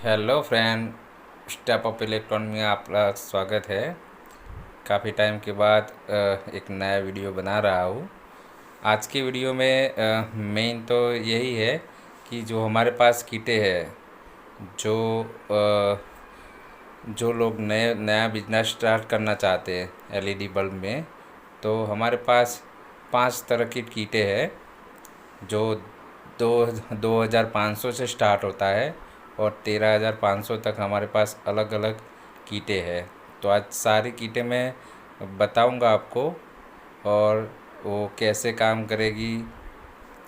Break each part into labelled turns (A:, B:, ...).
A: Hello friend, step up electronic में आपका स्वागत है। काफ़ी टाइम के बाद एक नया वीडियो बना रहा हूँ। आज की वीडियो में मेन तो यही है कि जो हमारे पास किटें हैं, जो अ, जो लोग नया बिजनेस स्टार्ट करना चाहते हैं एलईडी बल्ब में, तो हमारे पास 5 तरह की किटें हैं जो दो 2500 से स्टार्ट होता है और 13,500 तक हमारे पास अलग अलग कीटें हैं। तो आज सारी कीटें मैं बताऊंगा आपको, और वो कैसे काम करेगी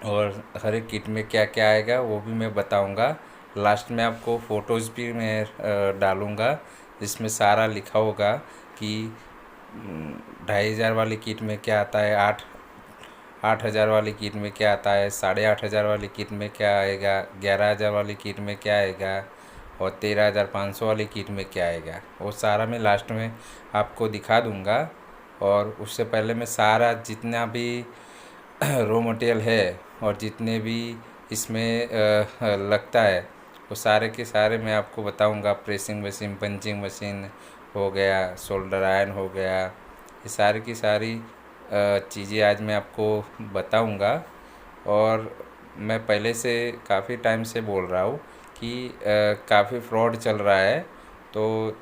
A: और हर एक किट में क्या क्या आएगा वो भी मैं बताऊंगा। लास्ट में आपको फ़ोटोज़ भी मैं डालूंगा जिसमें सारा लिखा होगा कि 2,500 वाली किट में क्या आता है, 8,000 वाली किट में क्या आता है, 8,500 वाली किट में क्या आएगा, 11,000 वाली किट में क्या आएगा और 13,500 वाली किट में क्या आएगा, वो सारा मैं लास्ट में आपको दिखा दूंगा। और उससे पहले मैं सारा जितना भी रॉ मटेरियल है और जितने भी इसमें लगता है वो सारे के सारे मैं आपको बताऊंगा। प्रेसिंग मशीन, पंचिंग मशीन हो गया, सोल्डर आयरन हो गया, ये सारी की सारी चीज़ें आज मैं आपको बताऊंगा। और मैं पहले से काफ़ी टाइम से बोल रहा हूँ कि काफ़ी फ्रॉड चल रहा है, तो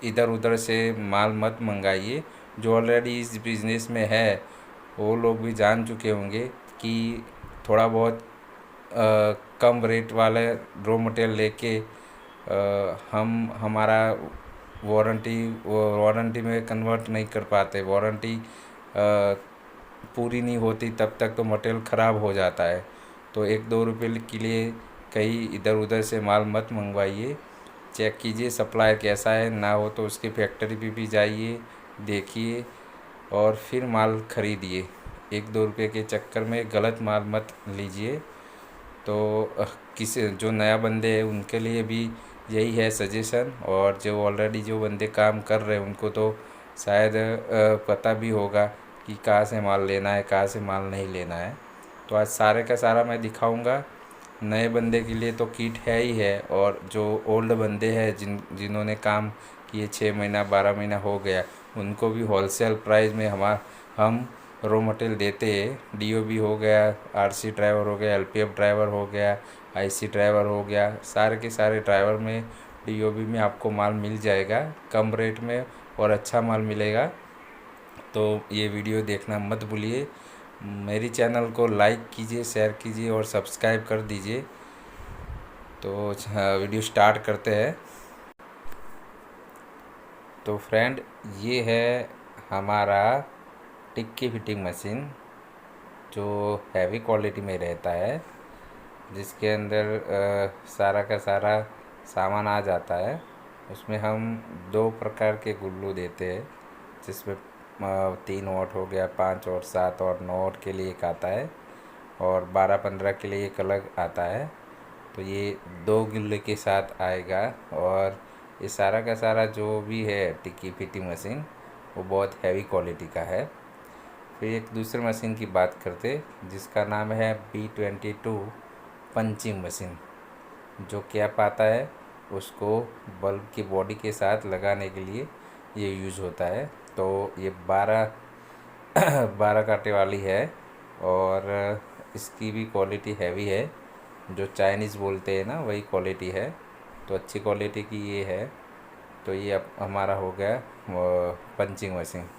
A: इधर उधर से माल मत मंगाइए। जो ऑलरेडी इस बिज़नेस में है वो लोग भी जान चुके होंगे कि थोड़ा बहुत कम रेट वाले रॉ मटेरियल लेके हम हमारा वारंटी में कन्वर्ट नहीं कर पाते। वारंटी पूरी नहीं होती तब तक तो मटेरियल ख़राब हो जाता है। तो 1-2 रुपये के लिए कहीं इधर उधर से माल मत मंगवाइए। चेक कीजिए सप्लाई कैसा है, ना हो तो उसकी फैक्ट्री भी जाइए, देखिए और फिर माल ख़रीदिए। 1-2 रुपये के चक्कर में गलत माल मत लीजिए। तो किसी जो नया बंदे हैं उनके लिए भी यही है सजेशन, और जो ऑलरेडी जो बंदे काम कर रहे हैं उनको तो शायद पता भी होगा कि कहाँ से माल लेना है, कहाँ से माल नहीं लेना है। तो आज सारे का सारा मैं दिखाऊंगा। नए बंदे के लिए तो किट है ही है, और जो ओल्ड बंदे हैं जिन्होंने काम किए 6 महीना 12 महीना हो गया, उनको भी होलसेल प्राइस में हम रॉ मटेरियल देते हैं। डीओबी हो गया, आरसी ड्राइवर हो गया, एलपीएफ ड्राइवर हो गया, आईसी ड्राइवर हो गया, सारे के सारे ड्राइवर में डीओबी में आपको माल मिल जाएगा कम रेट में और अच्छा माल मिलेगा। तो ये वीडियो देखना मत भूलिए। मेरी चैनल को लाइक कीजिए, शेयर कीजिए और सब्सक्राइब कर दीजिए। तो वीडियो स्टार्ट करते हैं। तो फ्रेंड, ये है हमारा टिक्की फिटिंग मशीन जो हैवी क्वालिटी में रहता है, जिसके अंदर सारा का सारा सामान आ जाता है। उसमें हम 2 प्रकार के गुल्लू देते हैं, जिसमें 3 वाट हो गया, 5 और 7 और 9 वाट के लिए एक आता है और 12-15 के लिए एक अलग आता है। तो ये 2 गुल्ले के साथ आएगा। और ये सारा का सारा जो भी है टिक्की फिटिंग मशीन वो बहुत हैवी क्वालिटी का है। फिर एक दूसरे मशीन की बात करते जिसका नाम है B22 पंचिंग मशीन। जो कैप आता है उसको बल्ब की बॉडी के साथ लगाने के लिए ये यूज़ होता है। तो ये 12 कांटे वाली है और इसकी भी क्वालिटी हैवी है। जो चाइनीज़ बोलते हैं ना, वही क्वालिटी है, तो अच्छी क्वालिटी की ये है। तो ये अब हमारा हो गया पंचिंग मशीन।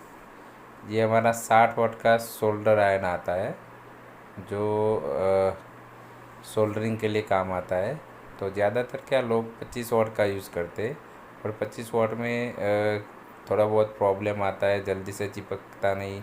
A: ये हमारा 60 वाट का सोल्डर आयरन आता है जो सोल्डरिंग के लिए काम आता है। तो ज़्यादातर क्या लोग 25 वाट का यूज़ करते हैं, और 25 वाट में थोड़ा बहुत प्रॉब्लम आता है, जल्दी से चिपकता नहीं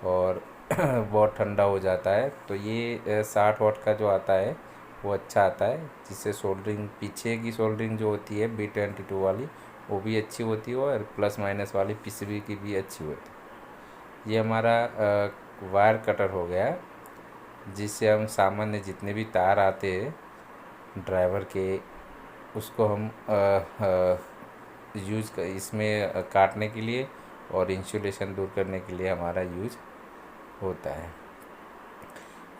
A: और बहुत ठंडा हो जाता है। तो ये 60 वाट का जो आता है वो अच्छा आता है, जिससे सोल्डरिंग पीछे की सोल्डरिंग जो होती है B22 वाली वो भी अच्छी होती है और प्लस माइनस वाली पीसीबी की भी अच्छी होती है। ये हमारा वायर कटर हो गया, जिससे हम सामान्य जितने भी तार आते हैं ड्राइवर के, उसको हम इसमें काटने के लिए और इंसुलेशन दूर करने के लिए हमारा यूज होता है।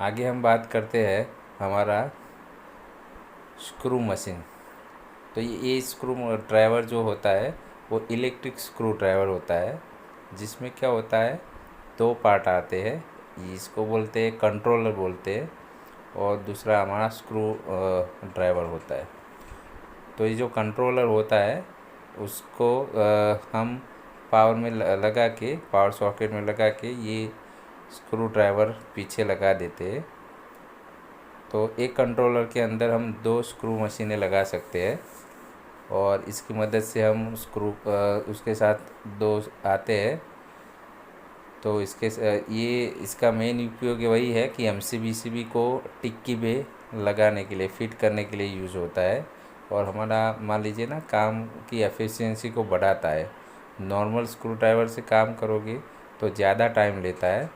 A: आगे हम बात करते हैं हमारा स्क्रू मशीन। तो ये स्क्रू ड्राइवर जो होता है वो इलेक्ट्रिक स्क्रू ड्राइवर होता है, जिसमें क्या होता है, दो पार्ट आते हैं। इसको बोलते हैं कंट्रोलर बोलते हैं, और दूसरा हमारा स्क्रू ड्राइवर होता है। तो ये जो कंट्रोलर होता है उसको हम पावर में लगा के, पावर सॉकेट में लगा के ये स्क्रू ड्राइवर पीछे लगा देते हैं। तो एक कंट्रोलर के अंदर हम दो स्क्रू मशीनें लगा सकते हैं, और इसकी मदद से हम स्क्रू उसके साथ दो आते हैं। तो ये इसका मेन उपयोग वही है कि MCBCB को टिक्की पे लगाने के लिए, फिट करने के लिए यूज़ होता है, और हमारा मान लीजिए ना काम की एफिशिएंसी को बढ़ाता है। नॉर्मल स्क्रू ड्राइवर से काम करोगे तो ज़्यादा टाइम लेता है,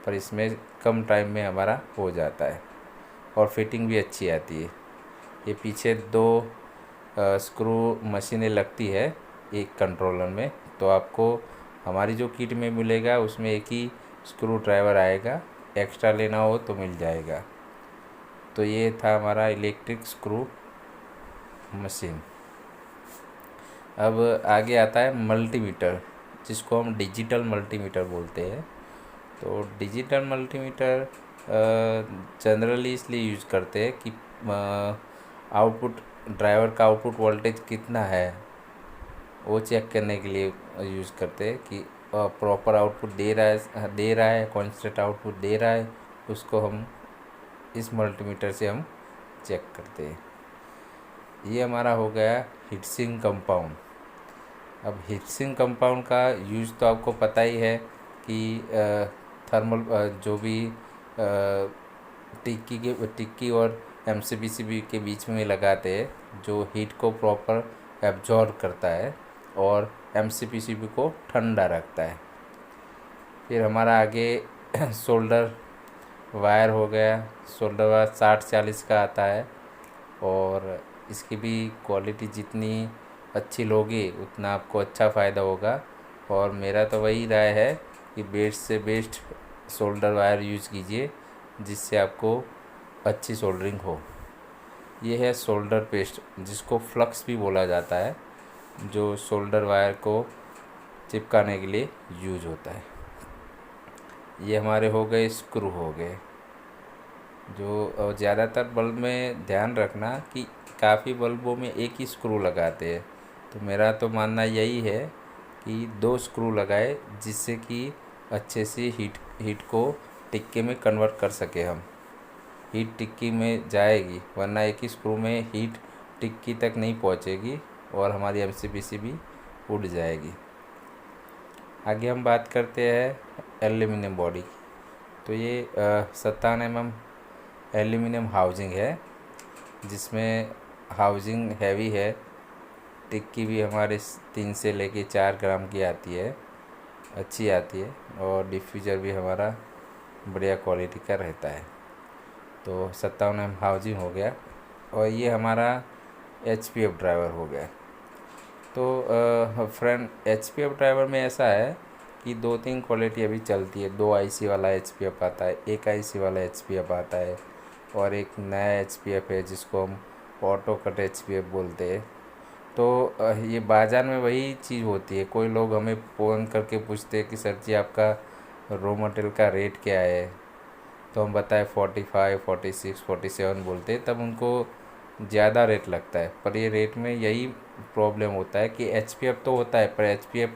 A: पर इसमें कम टाइम में हमारा हो जाता है, और फिटिंग भी अच्छी आती है। ये पीछे दो स्क्रू मशीनें लगती है एक कंट्रोलर में, तो आपको हमारी जो किट में मिलेगा उसमें एक ही स्क्रू ड्राइवर आएगा, एक्स्ट्रा लेना हो तो मिल जाएगा। तो ये था हमारा इलेक्ट्रिक स्क्रू मशीन। अब आगे आता है मल्टीमीटर, जिसको हम डिजिटल मल्टीमीटर बोलते हैं। तो डिजिटल मल्टीमीटर जनरली इसलिए यूज़ करते हैं कि आउटपुट ड्राइवर का आउटपुट वोल्टेज कितना है वो चेक करने के लिए यूज़ करते हैं कि प्रॉपर आउटपुट दे रहा है कॉन्स्टेंट आउटपुट दे रहा है, उसको हम इस मल्टीमीटर से हम चेक करते हैं। ये हमारा हो गया हीटसिंक कंपाउंड। अब हीटसिंक कंपाउंड का यूज़ तो आपको पता ही है कि थर्मल जो भी टिक्की और MCBCB के बीच में लगाते हैं, जो हीट को प्रॉपर एब्जॉर्ब करता है और MCBCB को ठंडा रखता है। फिर हमारा आगे सोल्डर वायर हो गया। सोल्डर वायर 60-40 का आता है, और इसकी भी क्वालिटी जितनी अच्छी लोगे उतना आपको अच्छा फ़ायदा होगा। और मेरा तो वही राय है कि बेस्ट से बेस्ट सोल्डर वायर यूज़ कीजिए, जिससे आपको अच्छी सोल्डरिंग हो। ये है सोल्डर पेस्ट, जिसको फ्लक्स भी बोला जाता है, जो सोल्डर वायर को चिपकाने के लिए यूज होता है। ये हमारे हो गए स्क्रू हो गए। जो ज़्यादातर बल्ब में ध्यान रखना कि काफ़ी बल्बों में एक ही स्क्रू लगाते हैं, तो मेरा तो मानना यही है कि दो स्क्रू लगाए, जिससे कि अच्छे से हीट को टिक्के में कन्वर्ट कर सके हम। हीट टिक्की में जाएगी, वरना एक ही स्क्रू में हीट टिक्की तक नहीं पहुंचेगी और हमारी MCBCB उड़ जाएगी। आगे हम बात करते हैं एल्यूमिनियम बॉडी। तो ये 57 mm एल्यूमिनियम हाउजिंग है, जिसमें हाउजिंग हैवी है। टिक्की भी हमारे 3 से लेके 4 ग्राम की आती है, अच्छी आती है, और डिफ्यूज़र भी हमारा बढ़िया क्वालिटी का रहता है। तो 57 mm हाउजिंग हो गया, और ये हमारा HPF ड्राइवर हो गया। तो फ्रेंड, HPF ड्राइवर में ऐसा है कि 2-3 क्वालिटी अभी चलती है। 2 IC वाला HPF आता है, 1 IC वाला HPF आता है, और एक नया HPF है जिसको हम ऑटो कट HPF बोलते हैं। तो ये बाज़ार में वही चीज़ होती है। कोई लोग हमें फ़ोन करके पूछते हैं कि सर जी आपका रॉ मटेरियल का रेट क्या है, तो हम बताएं 45, 46, 47 बोलते हैं, तब उनको ज़्यादा रेट लगता है। पर ये रेट में यही प्रॉब्लम होता है कि HPF तो होता है, पर HPF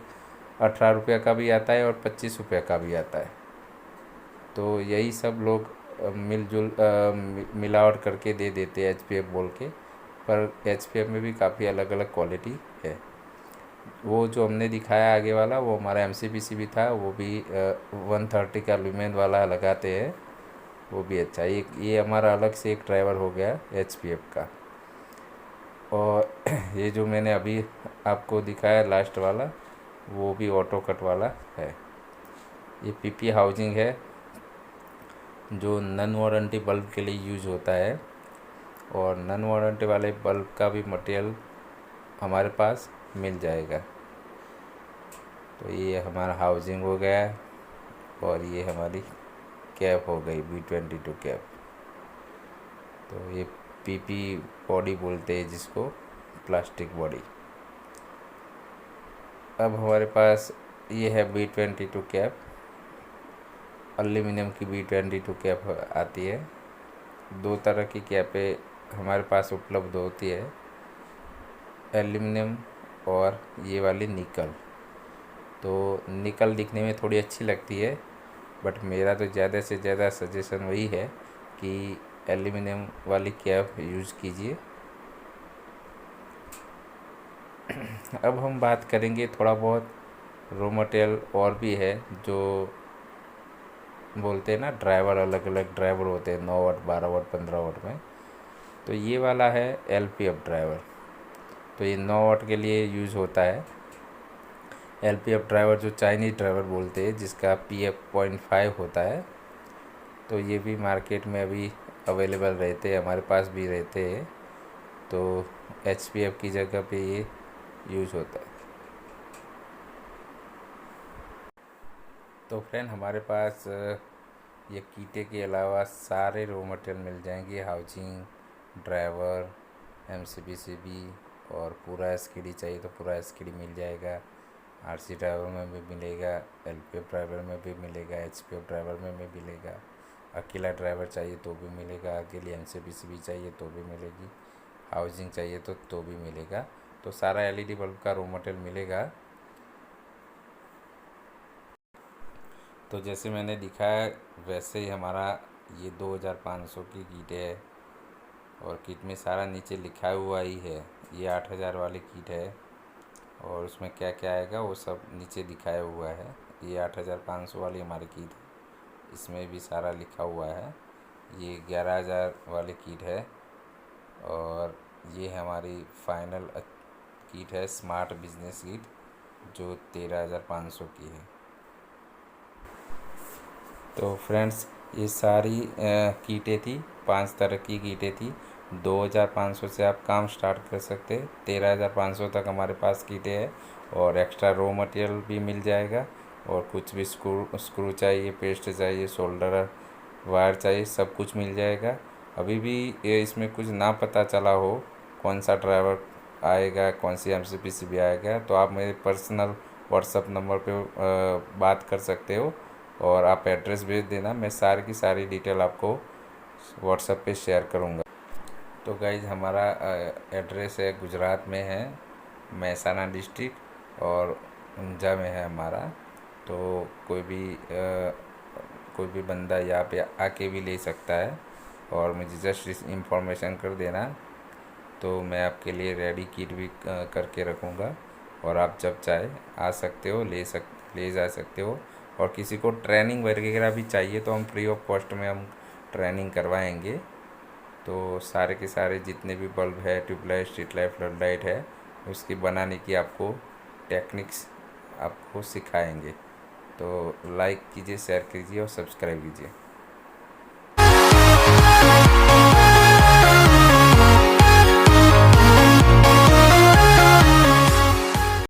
A: 18 रुपये का भी आता है और 25 रुपये का भी आता है। तो यही सब लोग मिलावट करके दे देते हैं HPF बोल के, पर HPF में भी काफ़ी अलग अलग क्वालिटी है। वो जो हमने दिखाया आगे वाला, वो हमारा MCBCB था, वो भी 130 का लुमेन वाला लगाते हैं, वो भी अच्छा। ये हमारा अलग से एक ड्राइवर हो गया HPF का। और ये जो मैंने अभी आपको दिखाया लास्ट वाला, वो भी ऑटो कट वाला है। ये PP हाउजिंग है, जो नन वारंटी बल्ब के लिए यूज़ होता है, और नन वारंटी वाले बल्ब का भी मटेरियल हमारे पास मिल जाएगा। तो ये हमारा हाउजिंग हो गया, और ये हमारी कैप हो गई B22 कैप। तो ये PP बॉडी बोलते हैं जिसको, प्लास्टिक बॉडी। अब हमारे पास ये है B22 कैप, एल्यूमिनियम की B22 कैप आती है। दो तरह की कैपें हमारे पास उपलब्ध होती है, एल्यूमिनियम और ये वाली निकल। तो निकल दिखने में थोड़ी अच्छी लगती है, बट मेरा तो ज़्यादा से ज़्यादा सजेशन वही है कि एल्यूमिनियम वाली कैप यूज़ कीजिए। अब हम बात करेंगे थोड़ा बहुत रॉ मटेरियल और भी है, जो बोलते हैं ना ड्राइवर, अलग अलग ड्राइवर होते हैं 9 वाट, 12 वाट, 15 वाट में। तो ये वाला है LPF ड्राइवर। तो ये 9 वाट के लिए यूज़ होता है। LPF ड्राइवर जो चाइनीज़ ड्राइवर बोलते हैं, जिसका PF.5 होता है। तो ये भी मार्केट में अभी अवेलेबल रहते हैं, हमारे पास भी रहते हैं। तो HPF की जगह पे ये यूज़ होता है। तो फ्रेंड, हमारे पास ये कीटे के अलावा सारे रॉ मटेरियल मिल जाएंगे, हाउसिंग, ड्राइवर, MCB और पूरा SKD चाहिए तो पूरा SKD मिल जाएगा। RC ड्राइवर में भी मिलेगा, LPF ड्राइवर में भी मिलेगा, HPF ड्राइवर में भी मिलेगा। अकेला ड्राइवर चाहिए तो भी मिलेगा, अकेली MCB चाहिए तो भी मिलेगी, हाउसिंग चाहिए तो भी मिलेगा। तो सारा LED बल्ब का रॉ मटेरियल मिलेगा। तो जैसे मैंने दिखाया वैसे ही हमारा ये 2500 की किट है, और किट में सारा नीचे लिखा हुआ ही है। ये 8000 वाली किट है, और उसमें क्या क्या आएगा वो सब नीचे दिखाया हुआ है। ये 8500 वाली हमारी किट है, इसमें भी सारा लिखा हुआ है। ये 11000 वाली किट है, और ये हमारी फाइनल किट है स्मार्ट बिजनेस किट, जो 13500 की है। तो फ्रेंड्स, ये सारी कीटें थी, 5 तरह की कीटें थी। 2500 से आप काम स्टार्ट कर सकते हैं। 13500 तक हमारे पास कीटें हैं, और एक्स्ट्रा रॉ मटेरियल भी मिल जाएगा। और कुछ भी स्क्रू चाहिए, पेस्ट चाहिए, सोल्डर वायर चाहिए, सब कुछ मिल जाएगा। अभी भी ये इसमें कुछ ना पता चला हो कौन सा ड्राइवर आएगा, कौन सी MCB आएगा, तो आप मेरे पर्सनल व्हाट्सअप नंबर पे बात कर सकते हो, और आप एड्रेस भेज देना। मैं सारी की सारी डिटेल आपको व्हाट्सएप पे शेयर करूँगा। तो गाइज, हमारा एड्रेस है गुजरात में है, महसाना डिस्ट्रिक्ट, और ऊंझा में है हमारा। तो कोई भी बंदा यहाँ पे आके भी ले सकता है, और मुझे जस्ट इंफॉर्मेशन कर देना, तो मैं आपके लिए रेडी किट भी करके रखूँगा, और आप जब चाहे आ सकते हो, ले जा सकते हो। और किसी को ट्रेनिंग वगैरह भी चाहिए तो हम फ्री ऑफ कॉस्ट में हम ट्रेनिंग करवाएंगे। तो सारे के सारे जितने भी बल्ब है, tubelight, street light, flood light है, उसकी बनाने की आपको टेक्निक्स आपको सिखाएंगे। तो लाइक कीजिए, शेयर कीजिए और सब्सक्राइब कीजिए।